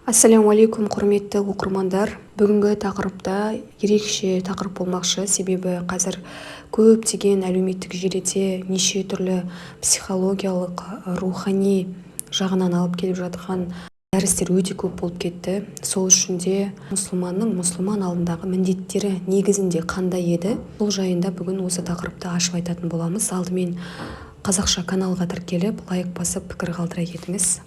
Ассалаумағалейкум, құрметті оқырмандар. Бүгінгі тақырыпта ерекше тақырып болмақшы, себебі қазір көптеген әлеуметтік желіде неше түрлі психологиялық, рухани жағынан алып келіп жатқан дәрістер өте көп болып кетті. Сол үшін де мұсылман алдындағы міндеттері негізінде қандай еді? Бұл жайында бүгін осы тақырыпты ашып айтатын боламыз. Алдымен қазақша каналға тіркеліп, лайк басып, пікір қалдыра кетіңіз.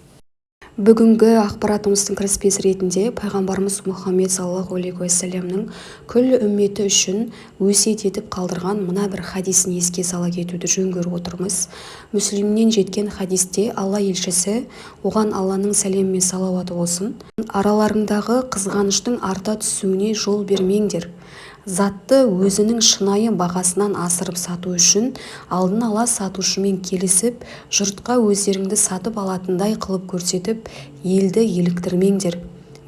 Бүгінгі ақпаратымыздың кіріспесі ретінде пайғамбарымыз Мұхаммед саллаллаху алейхи уассаламның күллі үмметі үшін өсиет етіп қалдырған мына бір хадисін еске сала кетуді жөн көріп отырмыз. Мүслимнен жеткен хадисте Алла елшісі, оған Алланың сәлемі мен салауаты болсын, араларыңдағы қызғаныштың арта түсуіне жол бермеңдер. Затты өзінің шынайы бағасынан асырып сату үшін алдын ала сатушымен келісіп, жұртқа өздеріңді сатып алатындай қылып көрсетіп, елді еліктірмеңдер.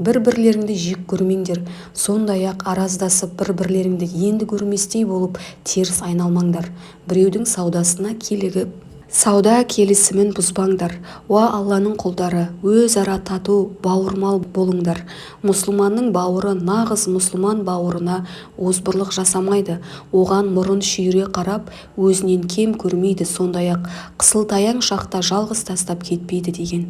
Бір-бірлеріңді жек көрмеңдер. Сондай-ақ араздасып бір-бірлеріңді енді көрместей болып теріс айналмаңдар. Біреудің саудасына келігіп, сауда келісімін бұзбаңдар. Уа Алланың құлдары, өзара тату, бауырмал болыңдар. Мұсылманның бауыры нағыз мұсылман бауырына озбырлық жасамайды. Оған мұрын шүйіре қарап, өзінен кем көрмейді. Сондай-ақ қысылтаяң шақта жалғыз тастап кетпейді деген.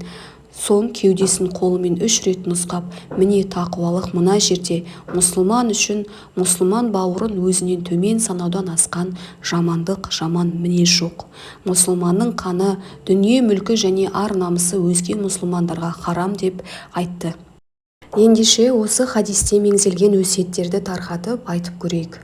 Соң кеудесін қолымен 3 рет нұсқап, міне тақуалық мына жерде. Мұсылман үшін мұсылман бауырын өзінен төмен санаудан асқан жамандық, жаман мінез жоқ. Мұсылманның қаны, дүние мүлкі және ар намысы өзге мұсылмандарға харам деп айтты. Ендеше осы хадисте меңзелген өсиеттерді тарқатып айтып көрейік.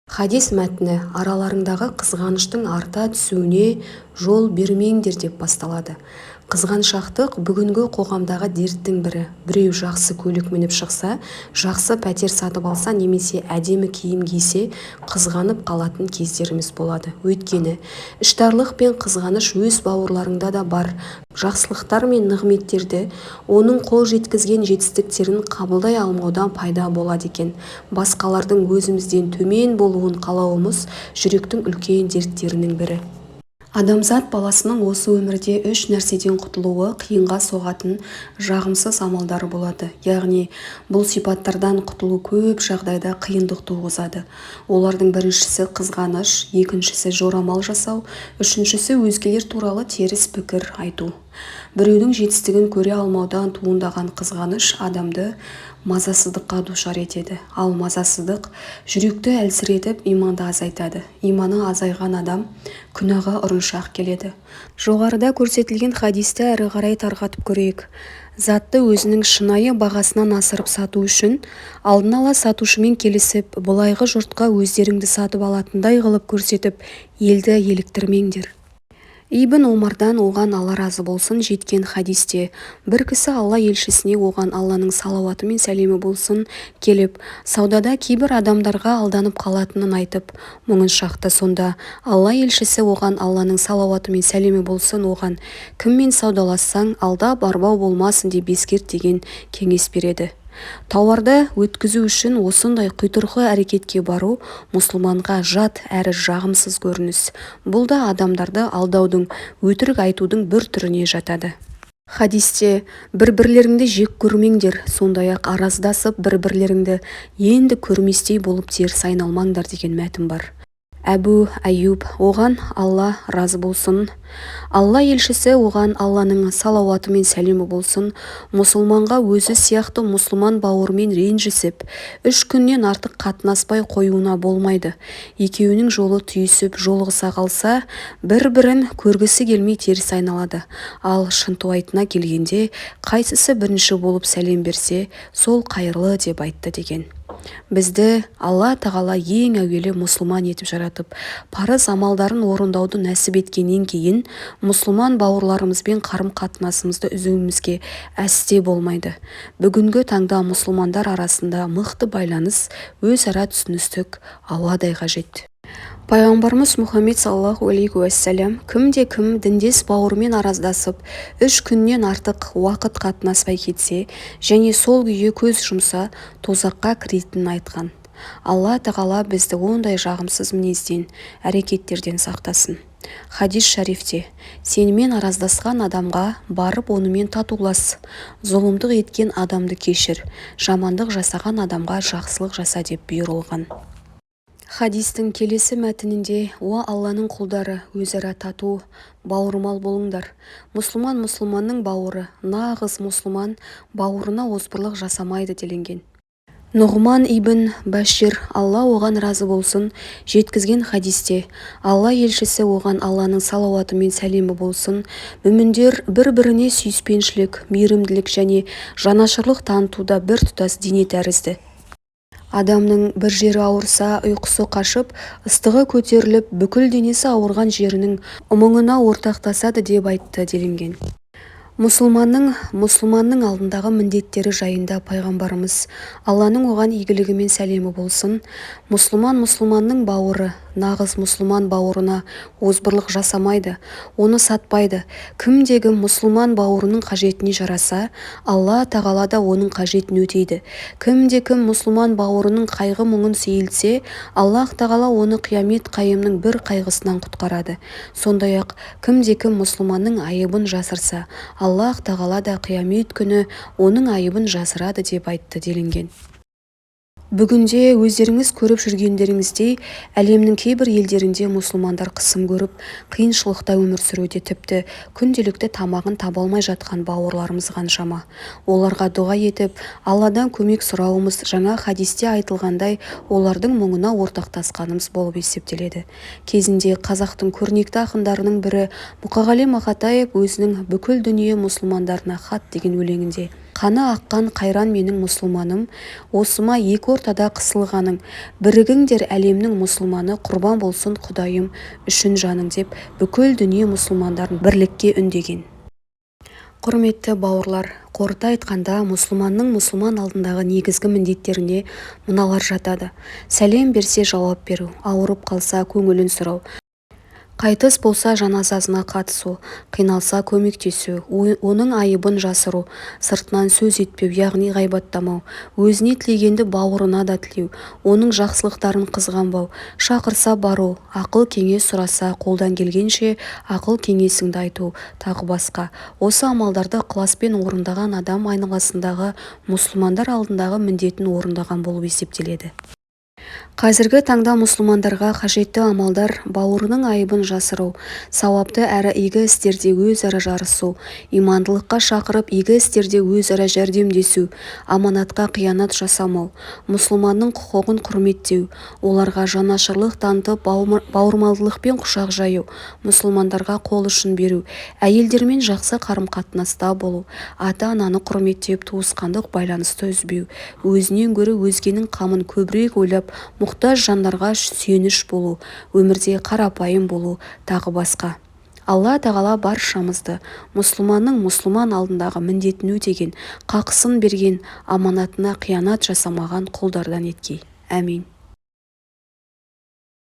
Хадис мәтіні араларыңдағы қызғаныштың арта түсуіне жол бермеңдер деп басталады. Қызғаншақтық бүгінгі қоғамдағы дерттің бірі. Біреу жақсы көлік мініп шықса, жақсы пәтер сатып алса немесе әдемі киім кисе, қызғанып қалатын кездеріміз болады. Өйткені іштарлық пен қызғаныш өз бауырларыңда да бар. Жақсылықтар мен нығметтерді, оның қол жеткізген жетістіктерін қабылдай алмаудан пайда болады екен. Басқалардың өзімізден төмен болуын қалауымыз жүректің үлкен дерттерінің бірі. Адамзат баласының осы өмірде 3 нәрседен құтылуы қиынға соғатын жағымсыз амалдары болады. Яғни бұл сипаттардан құтылу көп жағдайда қиындық туғызады. Олардың біріншісі қызғаныш, екіншісі жорамал жасау, үшіншісі өзгелер туралы теріс пікір айту. Біреудің жетістігін көре алмаудан туындаған қызғаныш адамды мазасыздыққа душар етеді. Ал мазасыздық жүректі әлсіретіп, иманды азайтады. Иманы азайған адам күнәға ұрыншақ келеді. Жоғарыда көрсетілген хадисті әрі қарай тарқатып көрейік. Затты өзінің шынайы бағасынан асырып сату үшін алдын ала сатушымен келісіп, былайғы жұртқа өздеріңді сатып алатындай қылып көрсетіп, елді еліктірмеңдер. Ибн Омардан, оған Алла разы болсын, жеткен хадисте бір кісі Алла елшісіне, оған Алланың салауаты мен сәлемі болсын, келіп, саудада кейбір адамдарға алданып қалатынын айтып, мұңын шақты. Сонда Алла елшісі оған Алланың салауаты мен сәлемі болсын, оған кіммен саудалассаң алдап арбау болмасын деп ескерт деген кеңес береді. Тауарды өткізу үшін осындай құйтырқы әрекетке бару мұсылманға жат әрі жағымсыз көрініс. Бұл да адамдарды алдаудың, өтірік айтудың бір түріне жатады. Хадисте бір-бірлеріңді жек көрмеңдер, сондай-ақ араздасып бір-бірлеріңді енді көрместей болып теріс айналмаңдар деген мәтін бар. Әбу Айюб, оған Алла разы болсын, Алла елшісі, оған Алланың салауаты мен сәлемі болсын, мұсылманға өзі сияқты мұсылман бауырмен ренжісіп, 3 күннен артық қатынаспай қоюына болмайды. Екеуінің жолы түйісіп жолығыса қалса, бір-бірін көргісі келмей теріс айналады. Ал шынтуайтына келгенде, қайсысы бірінші болып сәлем берсе, сол қайырлы деп айтты деген. Бізді Алла тағала ең әуелі мұсылман етіп жаратып, парыз амалдарын орындауды нәсіп еткеннен кейін, мұсылман бауырларымызбен қарым-қатынасымызды үзуімізге әсте болмайды. Бүгінгі таңда мұсылмандар арасында мықты байланыс, өзара түсіністік ауадай қажет. Пайғамбарымыз Мұхаммед саллаллаху алейхи уассалам кімде-кім діндес бауырмен араздасып, 3 күннен артық уақыт қатынаспай кетсе, және сол күйі көз жұмса, тозаққа кіретінін айтқан. Алла тағала бізді ондай жағымсыз мінезден, әрекеттерден сақтасын. Хадис шарифте: сенімен араздасқан адамға барып онымен татулас, зұлымдық еткен адамды кешір, жамандық жасаған адамға жақсылық жаса деп бұйырылған. Хадистің келесі мәтінінде: о Алланың құлдары, өзара тату, бауырмал болыңдар. Мұсылманның бауыры, нағыз мұсылман бауырына озбырлық жасамайды делінген. Нұғман ибн Башир, Алла оған разы болсын, жеткізген хадисте: Алла елшісі оған Алланың салауаты мен сәлемі болсын, мүміндер бір-біріне сүйіспеншілік, мейірімділік және жанашырлық танытуда біртұтас дене тәрізді. Адамның бір жері ауырса, ұйқысы қашып, ыстығы көтеріліп, бүкіл денесі ауырған жерінің мұңына ортақтасады деп айтты делінген. Мұсылманның алдындағы міндеттері жайында пайғамбарымыз: Алланың оған игілігі мен сәлемі болсын, мұсылманның бауыры, нағыз мұсылман бауырына озбырлық жасамайды, оны сатпайды. Кімде-кім мұсылман бауырының қажетіне жараса, Алла тағала да оның қажетін өтейді. Кімде-кім мұсылман бауырының қайғы-мұңын сейілтсе, Аллах тағала оны қиямет қайымның бір қайғысынан құтқарады. Сондай-ақ кімде-кім мұсылманның айыбын жасырса, Аллах тағала да қиямет күні оның айыбын жасырады деп айтты делінген. Бүгінде өздеріңіз көріп жүргендеріңіздей, әлемнің кейбір елдерінде мұсылмандар қысым көріп, қиыншылықта өмір сүруде, тіпті күнделікті тамағын таба алмай жатқан бауырларымыз қаншама. Оларға дұға етіп, Алладан көмек сұрауымыз жаңа хадисте айтылғандай олардың мұңына ортақтасқанымыз болып есептеледі. Кезінде қазақтың көрнекті ақындарының бірі Мұқағали Мақатаев өзінің бүкіл дүние мұсылмандарына хат деген өлеңінде: қаны аққан қайран менің мұсылманым, осыма екі ортада қысылғаның, бірігіңдер әлемнің мұсылманы, құрбан болсын Құдайым үшін жаның деп бүкіл дүние мұсылмандарын бірлікке үндеген. Құрметті бауырлар, қорыта айтқанда мұсылманның мұсылман алдындағы негізгі міндеттеріне мыналар жатады: сәлем берсе жауап беру, ауырып қалса көңілін сұрау, қайтыс болса жаназасына қатысу, қиналса көмектесу, оның айыбын жасыру, сыртынан сөз етпеу, яғни ғайбаттамау, өзіне тілегенді бауырына да тілеу, оның жақсылықтарын қызғанбау, шақырса бару, ақыл кеңес сұраса қолдан келгенше ақыл кеңесіңді айту, тағы басқа. Осы амалдарды ықыласпен орындаған адам айналасындағы мұсылмандар алдындағы міндетін орындаған болып есептеледі. Қазіргі таңда мұсылмандарға қажетті амалдар бауырының айыбын жасыру, сауапты әрі игі істерде өзара жарысу, имандылыққа шақырып игі істерде өзара жәрдемдесу, аманатқа қиянат жасамау, мұсылманның құқығын құрметтеу, оларға жанашырлық танытып бауырмалдылықпен құшақ жаю, мұсылмандарға қол ұшын беру, әйелдермен жақсы қарым-қатынаста болу, ата-ананы құрметтеп туысқандық байланысты үзбеу, өзінен гөрі өзгенің қамын көбірек ойлап мұқтаж жандарға сүйеніш болу, өмірде қарапайым болу, тағы басқа. Алла тағала баршамызды мұсылманның мұсылман алдындағы міндетін өтеген, қақысын берген, аманатына қиянат жасамаған құлдардан еткей. Әмин.